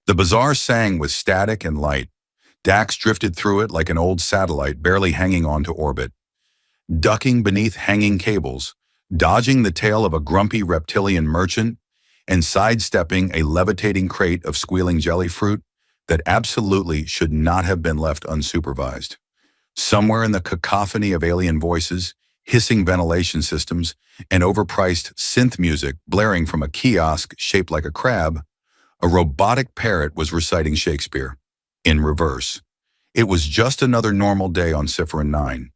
The bazaar sang with static and light. Dax drifted through it like an old satellite barely hanging onto orbit, ducking beneath hanging cables, dodging the tail of a grumpy reptilian merchant, and sidestepping a levitating crate of squealing jelly fruit that absolutely should not have been left unsupervised. Somewhere in the cacophony of alien voices, hissing ventilation systems, and overpriced synth music blaring from a kiosk shaped like a crab, a robotic parrot was reciting Shakespeare. In reverse. It was just another normal day on Cipher 9.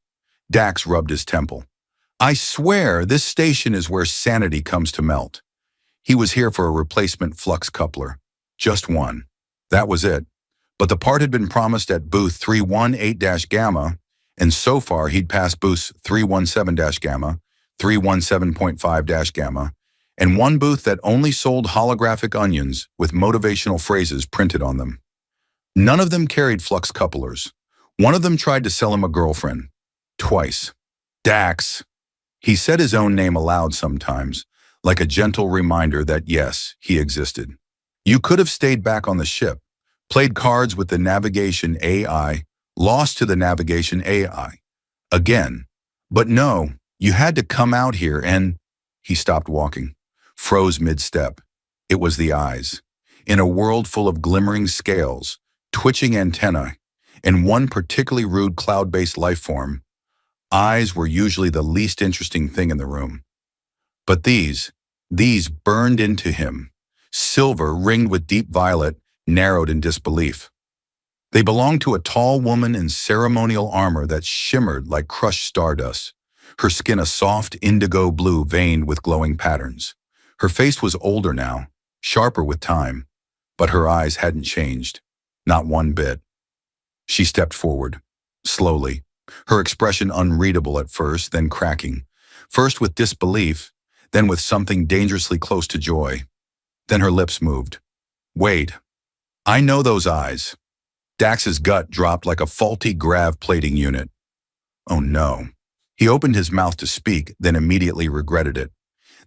Dax rubbed his temple. I swear this station is where sanity comes to melt. He was here for a replacement flux coupler. Just one. That was it. But the part had been promised at booth 318-Gamma, and so far he'd passed booths 317-Gamma, 317.5-Gamma, and one booth that only sold holographic onions with motivational phrases printed on them. None of them carried flux couplers. One of them tried to sell him a girlfriend. Twice. Dax. He said his own name aloud sometimes, like a gentle reminder that yes, he existed. You could have stayed back on the ship, played cards with the navigation AI, lost to the navigation AI. Again. But no, you had to come out here and... He stopped walking, froze mid-step. It was the eyes. In a world full of glimmering scales, twitching antennae, and one particularly rude cloud-based life form, eyes were usually the least interesting thing in the room. But these burned into him, silver ringed with deep violet, narrowed in disbelief. They belonged to a tall woman in ceremonial armor that shimmered like crushed stardust, her skin a soft indigo blue veined with glowing patterns. Her face was older now, sharper with time, but her eyes hadn't changed. Not one bit. She stepped forward, slowly, her expression unreadable at first, then cracking, first with disbelief, then with something dangerously close to joy. Then her lips moved. Wait, I know those eyes. Dax's gut dropped like a faulty grav plating unit. Oh no. He opened his mouth to speak, then immediately regretted it.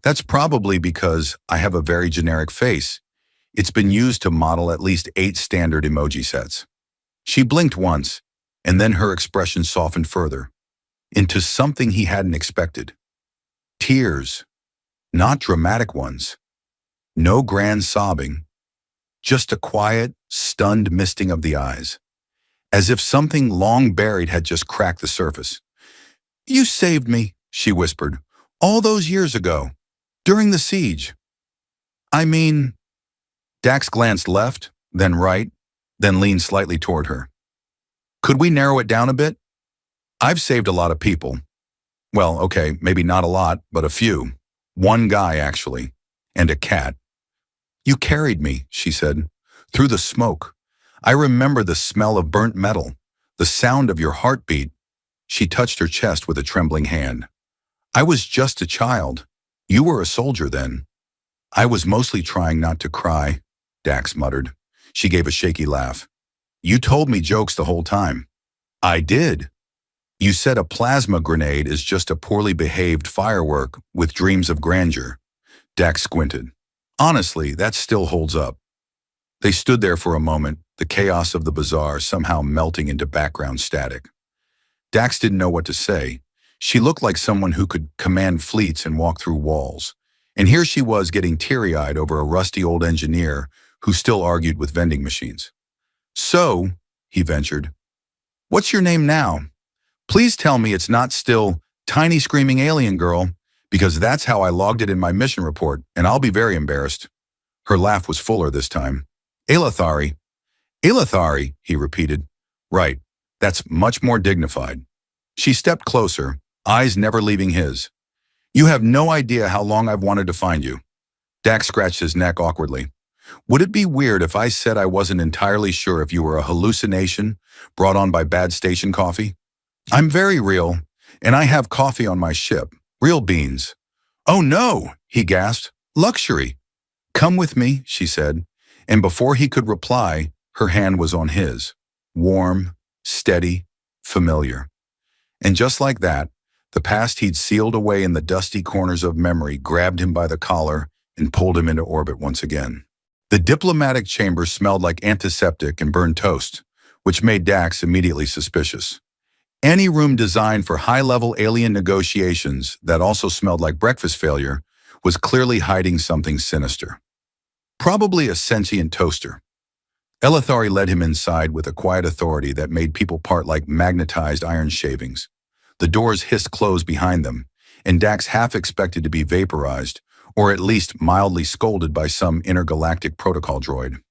That's probably because I have a very generic face. It's been used to model at least 8 standard emoji sets. She blinked once, and then her expression softened further, into something he hadn't expected. Tears. Not dramatic ones. No grand sobbing. Just a quiet, stunned misting of the eyes. As if something long buried had just cracked the surface. You saved me, she whispered, all those years ago, during the siege. I mean... Dax glanced left, then right, then leaned slightly toward her. Could we narrow it down a bit? I've saved a lot of people. Well, okay, maybe not a lot, but a few. One guy, actually. And a cat. You carried me, she said, through the smoke. I remember the smell of burnt metal, the sound of your heartbeat. She touched her chest with a trembling hand. I was just a child. You were a soldier then. I was mostly trying not to cry, Dax muttered. She gave a shaky laugh. You told me jokes the whole time. I did. You said a plasma grenade is just a poorly behaved firework with dreams of grandeur. Dax squinted. Honestly, that still holds up. They stood there for a moment, the chaos of the bazaar somehow melting into background static. Dax didn't know what to say. She looked like someone who could command fleets and walk through walls. And here she was getting teary-eyed over a rusty old engineer who still argued with vending machines. So, he ventured, what's your name now? Please tell me it's not still Tiny Screaming Alien Girl, because that's how I logged it in my mission report, and I'll be very embarrassed. Her laugh was fuller this time. Elathari. Elathari, he repeated. Right, that's much more dignified. She stepped closer, eyes never leaving his. You have no idea how long I've wanted to find you. Dax scratched his neck awkwardly. Would it be weird if I said I wasn't entirely sure if you were a hallucination brought on by bad station coffee? I'm very real, and I have coffee on my ship, real beans. Oh no, he gasped. Luxury. Come with me, she said, and before he could reply, her hand was on his. Warm, steady, familiar. And just like that, the past he'd sealed away in the dusty corners of memory grabbed him by the collar and pulled him into orbit once again. The diplomatic chamber smelled like antiseptic and burned toast, which made Dax immediately suspicious. Any room designed for high-level alien negotiations that also smelled like breakfast failure was clearly hiding something sinister. Probably a sentient toaster. Elithari led him inside with a quiet authority that made people part like magnetized iron shavings. The doors hissed closed behind them, and Dax half expected to be vaporized, or at least mildly scolded by some intergalactic protocol droid.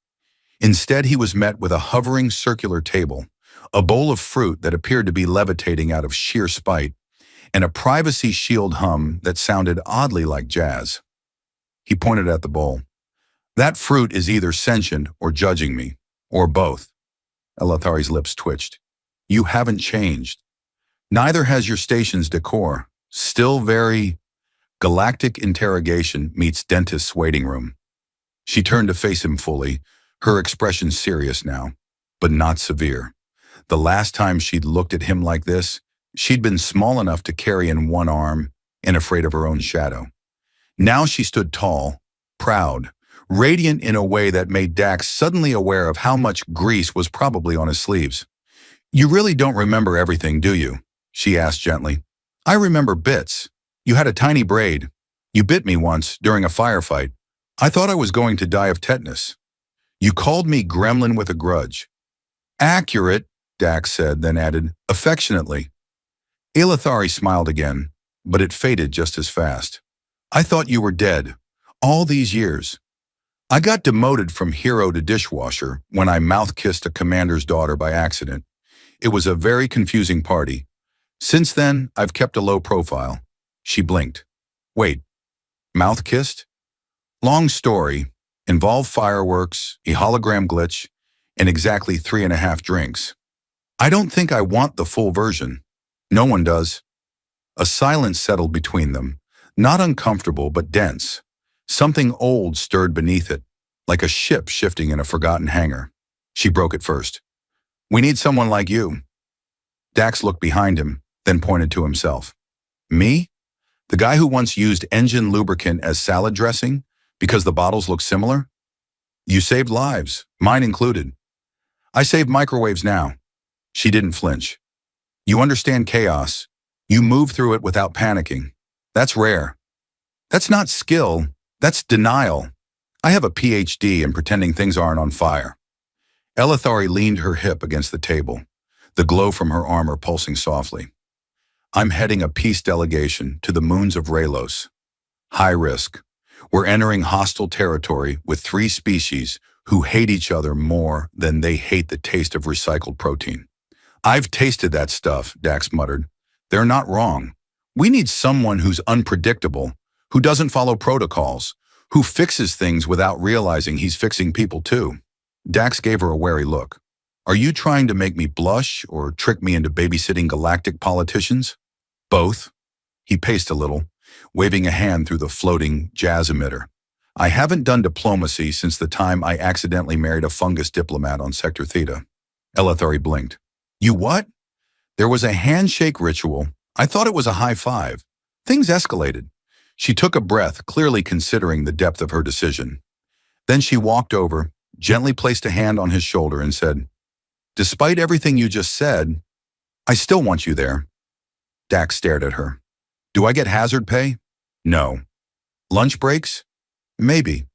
Instead, he was met with a hovering circular table, a bowl of fruit that appeared to be levitating out of sheer spite, and a privacy shield hum that sounded oddly like jazz. He pointed at the bowl. That fruit is either sentient or judging me, or both. Elithari's lips twitched. You haven't changed. Neither has your station's decor. Still very Galactic interrogation meets dentist's waiting room. She turned to face him fully, her expression serious now, but not severe. The last time she'd looked at him like this, she'd been small enough to carry in one arm and afraid of her own shadow. Now she stood tall, proud, radiant in a way that made Dax suddenly aware of how much grease was probably on his sleeves. You really don't remember everything, do you? She asked gently. I remember bits. You had a tiny braid. You bit me once during a firefight. I thought I was going to die of tetanus. You called me gremlin with a grudge. Accurate, Dax said, then added, affectionately. Elithari smiled again, but it faded just as fast. I thought you were dead. All these years. I got demoted from hero to dishwasher when I mouth-kissed a commander's daughter by accident. It was a very confusing party. Since then, I've kept a low profile. She blinked. Wait, mouth-kissed? Long story. Involved fireworks, a hologram glitch, and exactly 3.5 drinks. I don't think I want the full version. No one does. A silence settled between them, not uncomfortable but dense. Something old stirred beneath it, like a ship shifting in a forgotten hangar. She broke it first. We need someone like you. Dax looked behind him, then pointed to himself. Me? The guy who once used engine lubricant as salad dressing because the bottles look similar? You saved lives, mine included. I save microwaves now. She didn't flinch. You understand chaos. You move through it without panicking. That's rare. That's not skill. That's denial. I have a PhD in pretending things aren't on fire. Elithari leaned her hip against the table, the glow from her armor pulsing softly. I'm heading a peace delegation to the moons of Raylos. High risk. We're entering hostile territory with 3 species who hate each other more than they hate the taste of recycled protein. I've tasted that stuff, Dax muttered. They're not wrong. We need someone who's unpredictable, who doesn't follow protocols, who fixes things without realizing he's fixing people too. Dax gave her a wary look. Are you trying to make me blush or trick me into babysitting galactic politicians? Both. He paced a little, waving a hand through the floating jazz emitter. I haven't done diplomacy since the time I accidentally married a fungus diplomat on Sector Theta. Elithari blinked. You what? There was a handshake ritual. I thought it was a high five. Things escalated. She took a breath, clearly considering the depth of her decision. Then she walked over, gently placed a hand on his shoulder and said, Despite everything you just said, I still want you there. Dax stared at her. Do I get hazard pay? No. Lunch breaks? Maybe.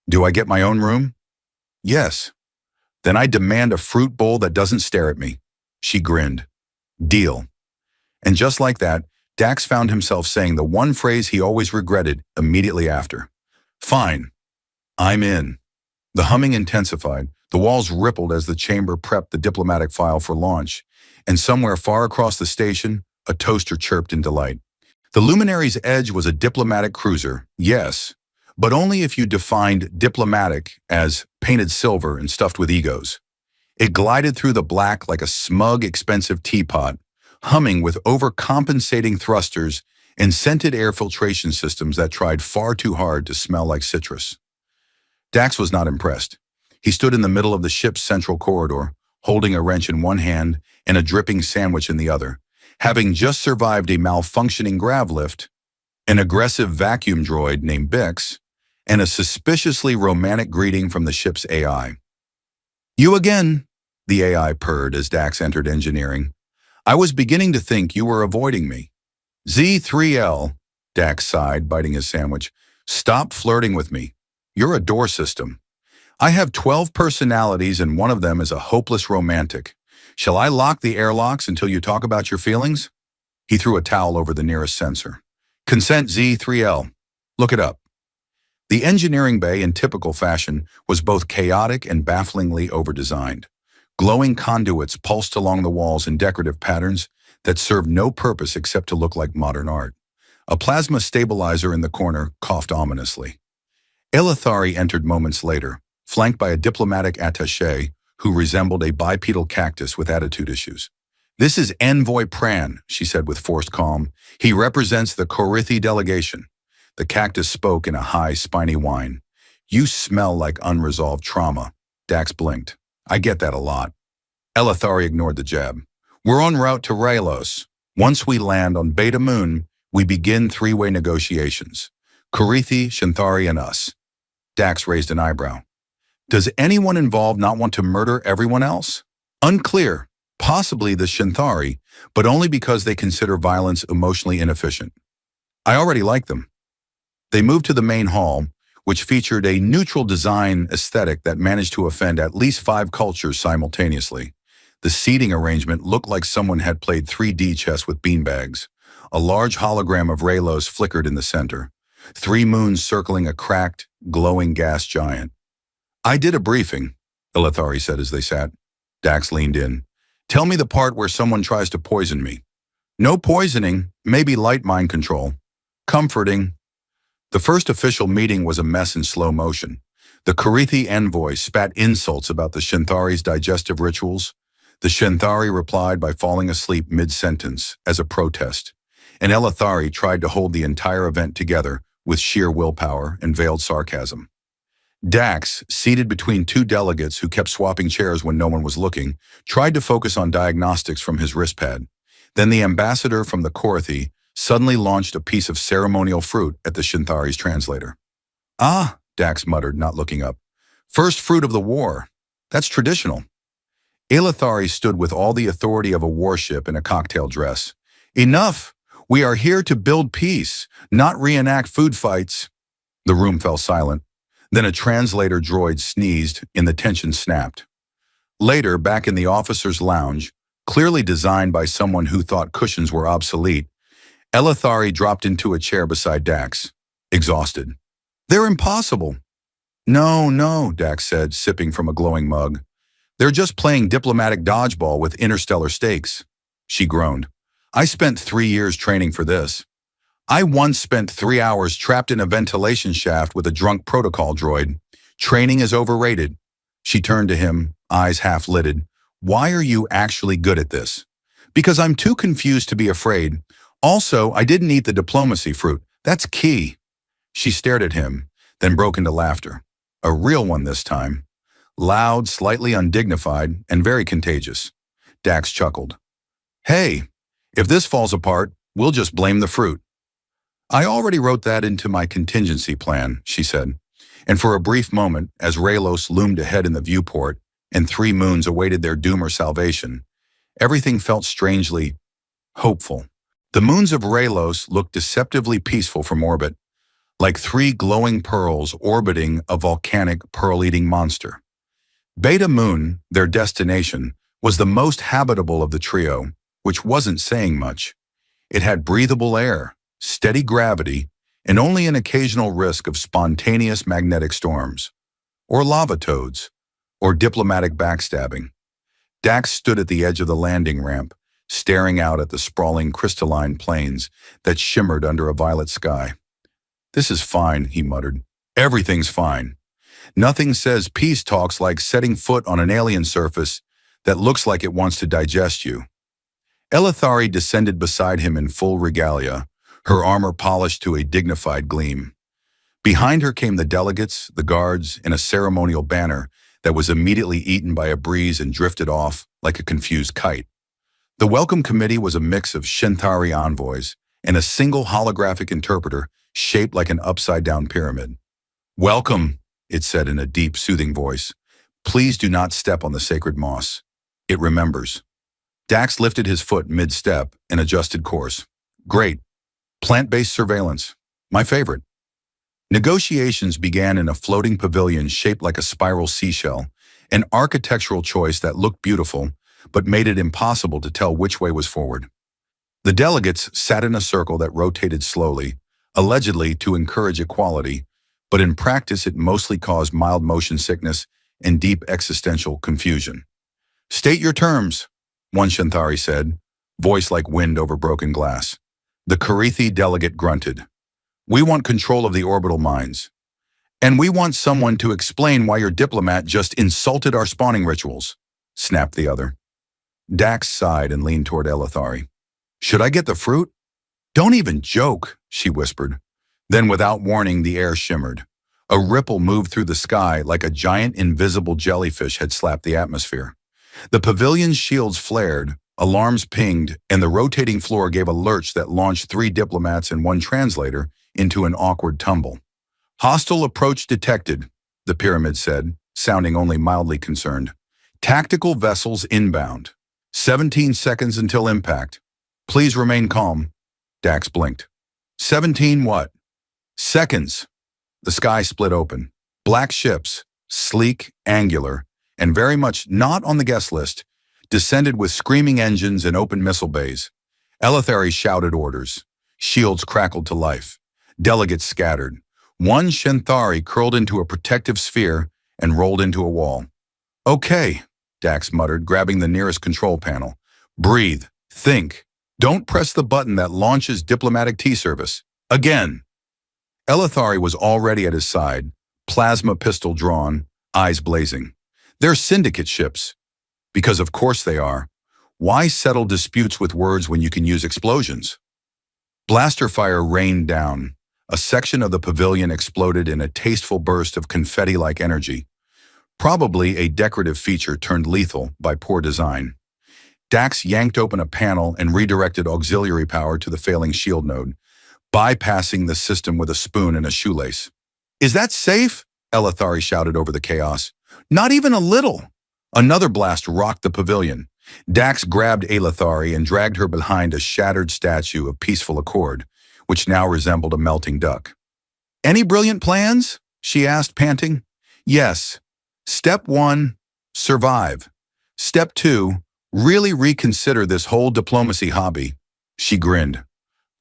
Do I get my own room? Yes. Then I demand a fruit bowl that doesn't stare at me. She grinned. Deal. And just like that, Dax found himself saying the one phrase he always regretted immediately after. Fine. I'm in. The humming intensified. The walls rippled as the chamber prepped the diplomatic file for launch, and somewhere far across the station, a toaster chirped in delight. The Luminary's edge was a diplomatic cruiser, yes, but only if you defined diplomatic as painted silver and stuffed with egos. It glided through the black like a smug, expensive teapot, humming with overcompensating thrusters and scented air filtration systems that tried far too hard to smell like citrus. Dax was not impressed. He stood in the middle of the ship's central corridor, holding a wrench in one hand and a dripping sandwich in the other, having just survived a malfunctioning grav lift, an aggressive vacuum droid named Bix, and a suspiciously romantic greeting from the ship's AI. You again, the AI purred as Dax entered engineering. I was beginning to think you were avoiding me. Z3L, Dax sighed, biting his sandwich. Stop flirting with me. You're a door system. I have 12 personalities and one of them is a hopeless romantic. Shall I lock the airlocks until you talk about your feelings? He threw a towel over the nearest sensor. Consent Z3L. Look it up. The engineering bay, in typical fashion, was both chaotic and bafflingly overdesigned. Glowing conduits pulsed along the walls in decorative patterns that served no purpose except to look like modern art. A plasma stabilizer in the corner coughed ominously. Elithari entered moments later, flanked by a diplomatic attaché who resembled a bipedal cactus with attitude issues. This is Envoy Pran, she said with forced calm. He represents the Korithi delegation. The cactus spoke in a high, spiny whine. You smell like unresolved trauma. Dax blinked. I get that a lot. Elithari ignored the jab. We're en route to Raylos. Once we land on Beta Moon, we begin three-way negotiations. Korithi, Shinthari, and us. Dax raised an eyebrow. Does anyone involved not want to murder everyone else? Unclear. Possibly the Shinthari, but only because they consider violence emotionally inefficient. I already like them. They moved to the main hall, which featured a neutral design aesthetic that managed to offend at least 5 cultures simultaneously. The seating arrangement looked like someone had played 3D chess with beanbags. A large hologram of Raylos flickered in the center, 3 moons circling a cracked, glowing gas giant. I did a briefing, Elithari said as they sat. Dax leaned in. Tell me the part where someone tries to poison me. No poisoning, maybe light mind control. Comforting. The first official meeting was a mess in slow motion. The Korithi envoy spat insults about the Shinthari's digestive rituals. The Shinthari replied by falling asleep mid-sentence as a protest, and Elithari tried to hold the entire event together with sheer willpower and veiled sarcasm. Dax, seated between 2 delegates who kept swapping chairs when no one was looking, tried to focus on diagnostics from his wristpad. Then the ambassador from the Korithi suddenly launched a piece of ceremonial fruit at the Shinthari's translator. Ah, Dax muttered, not looking up. First fruit of the war. That's traditional. Elithari stood with all the authority of a warship in a cocktail dress. Enough! We are here to build peace, not reenact food fights. The room fell silent. Then a translator droid sneezed and the tension snapped. Later, back in the officer's lounge, clearly designed by someone who thought cushions were obsolete, Elithari dropped into a chair beside Dax, exhausted. They're impossible. No, Dax said, sipping from a glowing mug. They're just playing diplomatic dodgeball with interstellar stakes. She groaned. I spent 3 years training for this. I once spent 3 hours trapped in a ventilation shaft with a drunk protocol droid. Training is overrated. She turned to him, eyes half-lidded. Why are you actually good at this? Because I'm too confused to be afraid. Also, I didn't eat the diplomacy fruit. That's key. She stared at him, then broke into laughter. A real one this time. Loud, slightly undignified, and very contagious. Dax chuckled. Hey, if this falls apart, we'll just blame the fruit. I already wrote that into my contingency plan, she said. And for a brief moment, as Raylos loomed ahead in the viewport and 3 moons awaited their doom or salvation, everything felt strangely hopeful. The moons of Raylos looked deceptively peaceful from orbit, like 3 glowing pearls orbiting a volcanic pearl-eating monster. Beta Moon, their destination, was the most habitable of the trio, which wasn't saying much. It had breathable air, steady gravity, and only an occasional risk of spontaneous magnetic storms, or lava toads, or diplomatic backstabbing. Dax stood at the edge of the landing ramp, staring out at the sprawling crystalline plains that shimmered under a violet sky. This is fine, he muttered. Everything's fine. Nothing says peace talks like setting foot on an alien surface that looks like it wants to digest you. Elithari descended beside him in full regalia, her armor polished to a dignified gleam. Behind her came the delegates, the guards, and a ceremonial banner that was immediately eaten by a breeze and drifted off like a confused kite. The welcome committee was a mix of Shinthari envoys and a single holographic interpreter shaped like an upside-down pyramid. Welcome, it said in a deep, soothing voice. Please do not step on the sacred moss. It remembers. Dax lifted his foot mid-step and adjusted course. Great. Plant-based surveillance. My favorite. Negotiations began in a floating pavilion shaped like a spiral seashell, an architectural choice that looked beautiful, but made it impossible to tell which way was forward. The delegates sat in a circle that rotated slowly, allegedly to encourage equality, but in practice it mostly caused mild motion sickness and deep existential confusion. State your terms, one Shanthari said, voice like wind over broken glass. The Karithi delegate grunted. We want control of the orbital mines. And we want someone to explain why your diplomat just insulted our spawning rituals, snapped the other. Dax sighed and leaned toward Elithari. Should I get the fruit? Don't even joke, she whispered. Then without warning, the air shimmered. A ripple moved through the sky like a giant invisible jellyfish had slapped the atmosphere. The pavilion's shields flared, alarms pinged, and the rotating floor gave a lurch that launched 3 diplomats and 1 translator into an awkward tumble. Hostile approach detected, the pyramid said, sounding only mildly concerned. Tactical vessels inbound. 17 seconds until impact. Please remain calm. Dax blinked. 17 what? Seconds. The sky split open. Black ships, sleek, angular, and very much not on the guest list, descended with screaming engines and open missile bays. Elithari shouted orders. Shields crackled to life. Delegates scattered. One Shanthari curled into a protective sphere and rolled into a wall. Okay, Dax muttered, grabbing the nearest control panel. Breathe. Think. Don't press the button that launches diplomatic T-service. Again. Elithari was already at his side, plasma pistol drawn, eyes blazing. They're syndicate ships. Because of course they are. Why settle disputes with words when you can use explosions? Blaster fire rained down. A section of the pavilion exploded in a tasteful burst of confetti-like energy. Probably a decorative feature turned lethal by poor design. Dax yanked open a panel and redirected auxiliary power to the failing shield node, bypassing the system with a spoon and a shoelace. Is that safe? Elithari shouted over the chaos. Not even a little. Another blast rocked the pavilion. Dax grabbed Elithari and dragged her behind a shattered statue of peaceful accord, which now resembled a melting duck. Any brilliant plans? She asked, panting. Yes. Step 1, survive. Step 2, really reconsider this whole diplomacy hobby. She grinned.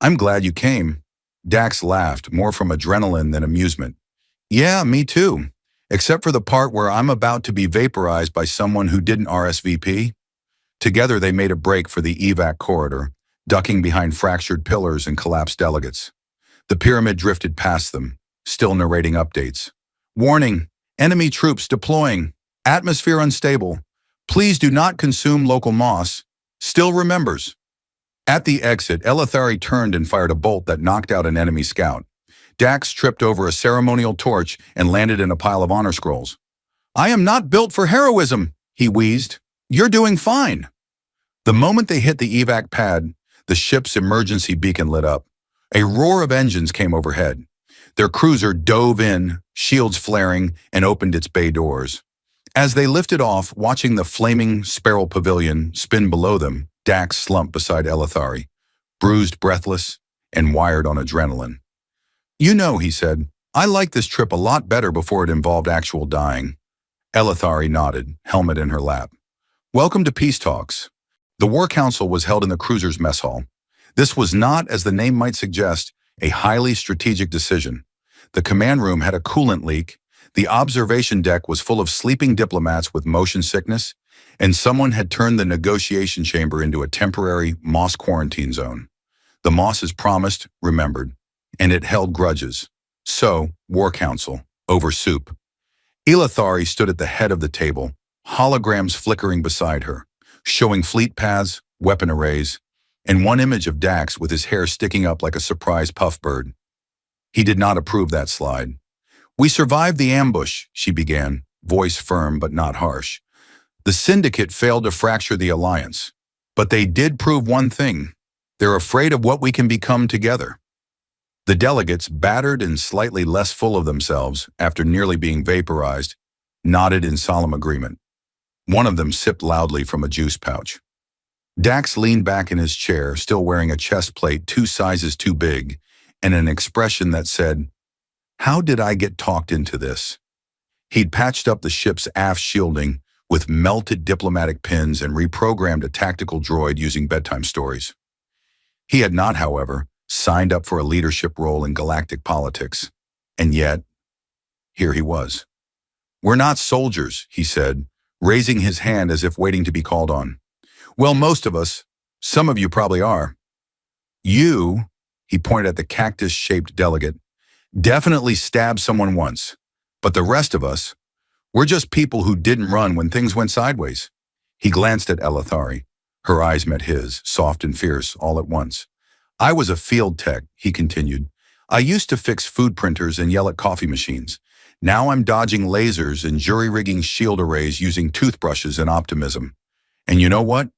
I'm glad you came. Dax laughed, more from adrenaline than amusement. Yeah, me too. Except for the part where I'm about to be vaporized by someone who didn't RSVP. Together they made a break for the evac corridor, ducking behind fractured pillars and collapsed delegates. The pyramid drifted past them, still narrating updates. Warning, enemy troops deploying. Atmosphere unstable. Please do not consume local moss. Still remembers. At the exit, Elithari turned and fired a bolt that knocked out an enemy scout. Dax tripped over a ceremonial torch and landed in a pile of honor scrolls. I am not built for heroism, he wheezed. You're doing fine. The moment they hit the evac pad, the ship's emergency beacon lit up. A roar of engines came overhead. Their cruiser dove in, shields flaring, and opened its bay doors. As they lifted off, watching the flaming spiral pavilion spin below them, Dax slumped beside Elithari, bruised, breathless, and wired on adrenaline. You know, he said, I liked this trip a lot better before it involved actual dying. Elithari nodded, helmet in her lap. Welcome to Peace Talks. The War Council was held in the cruiser's mess hall. This was not, as the name might suggest, a highly strategic decision. The command room had a coolant leak, the observation deck was full of sleeping diplomats with motion sickness, and someone had turned the negotiation chamber into a temporary Moss quarantine zone. The Mosses promised, remembered, and it held grudges. So, War Council, over soup. Elithari stood at the head of the table, holograms flickering beside her, showing fleet paths, weapon arrays, and one image of Dax with his hair sticking up like a surprise puff bird. He did not approve that slide. We survived the ambush, she began, voice firm but not harsh. The Syndicate failed to fracture the alliance, but they did prove one thing. They're afraid of what we can become together. The delegates, battered and slightly less full of themselves after nearly being vaporized, nodded in solemn agreement. One of them sipped loudly from a juice pouch. Dax leaned back in his chair, still wearing a chest plate 2 sizes too big, and an expression that said, "How did I get talked into this?" He'd patched up the ship's aft shielding with melted diplomatic pins and reprogrammed a tactical droid using bedtime stories. He had not, however, signed up for a leadership role in galactic politics. And yet, here he was. "We're not soldiers," he said, raising his hand as if waiting to be called on. "Well, most of us. Some of you probably are. You," he pointed at the cactus-shaped delegate, "definitely stabbed someone once. But the rest of us, we're just people who didn't run when things went sideways." He glanced at Elithari. Her eyes met his, soft and fierce, all at once. "I was a field tech," he continued. "I used to fix food printers and yell at coffee machines. Now I'm dodging lasers and jury-rigging shield arrays using toothbrushes and optimism. And you know what?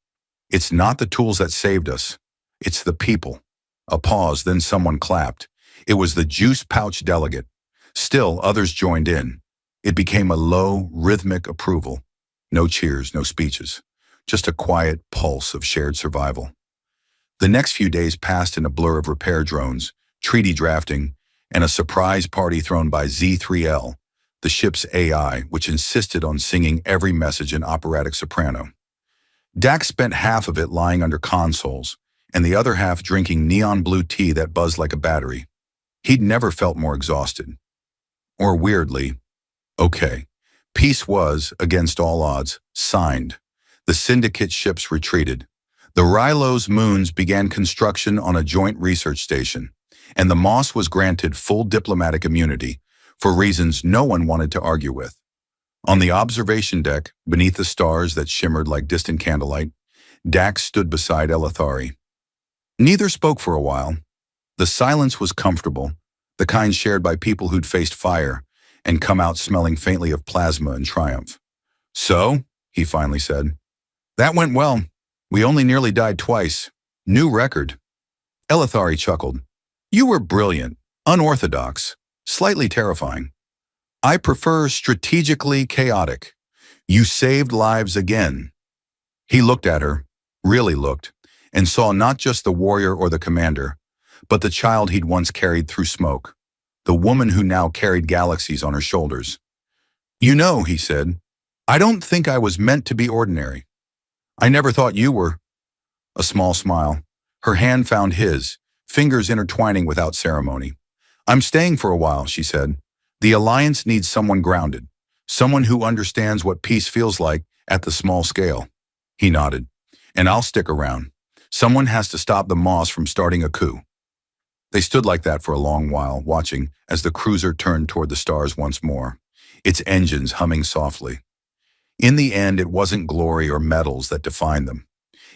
It's not the tools that saved us. It's the people." A pause, then someone clapped. It was the juice pouch delegate. Still, others joined in. It became a low, rhythmic approval. No cheers, no speeches. Just a quiet pulse of shared survival. The next few days passed in a blur of repair drones, treaty drafting, and a surprise party thrown by Z3L, the ship's AI, which insisted on singing every message in operatic soprano. Dax spent half of it lying under consoles, and the other half drinking neon blue tea that buzzed like a battery. He'd never felt more exhausted. Or weirdly, okay. Peace was, against all odds, signed. The syndicate ships retreated. The Rylos moons began construction on a joint research station, and the Moss was granted full diplomatic immunity for reasons no one wanted to argue with. On the observation deck, beneath the stars that shimmered like distant candlelight, Dax stood beside Elithari. Neither spoke for a while. The silence was comfortable, the kind shared by people who'd faced fire and come out smelling faintly of plasma and triumph. "So," he finally said, "that went well. We only nearly died twice. New record." Elithari chuckled. "You were brilliant, unorthodox, slightly terrifying. I prefer strategically chaotic. You saved lives again." He looked at her, really looked, and saw not just the warrior or the commander, but the child he'd once carried through smoke, the woman who now carried galaxies on her shoulders. "You know," he said, "I don't think I was meant to be ordinary. I never thought you were." A small smile. Her hand found his, fingers intertwining without ceremony. "I'm staying for a while," she said. "The Alliance needs someone grounded, someone who understands what peace feels like at the small scale." He nodded. "And I'll stick around. Someone has to stop the Moss from starting a coup." They stood like that for a long while, watching as the cruiser turned toward the stars once more, its engines humming softly. In the end, it wasn't glory or medals that defined them.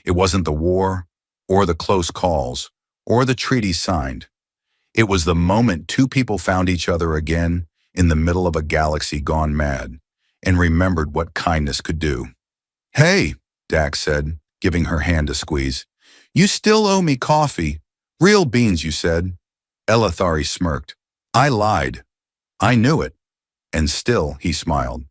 It wasn't the war, or the close calls, or the treaties signed. It was the moment two people found each other again in the middle of a galaxy gone mad, and remembered what kindness could do. "Hey," Dax said, giving her hand a squeeze. "You still owe me coffee. Real beans, you said." Elithari smirked. "I lied. I knew it." And still, he smiled.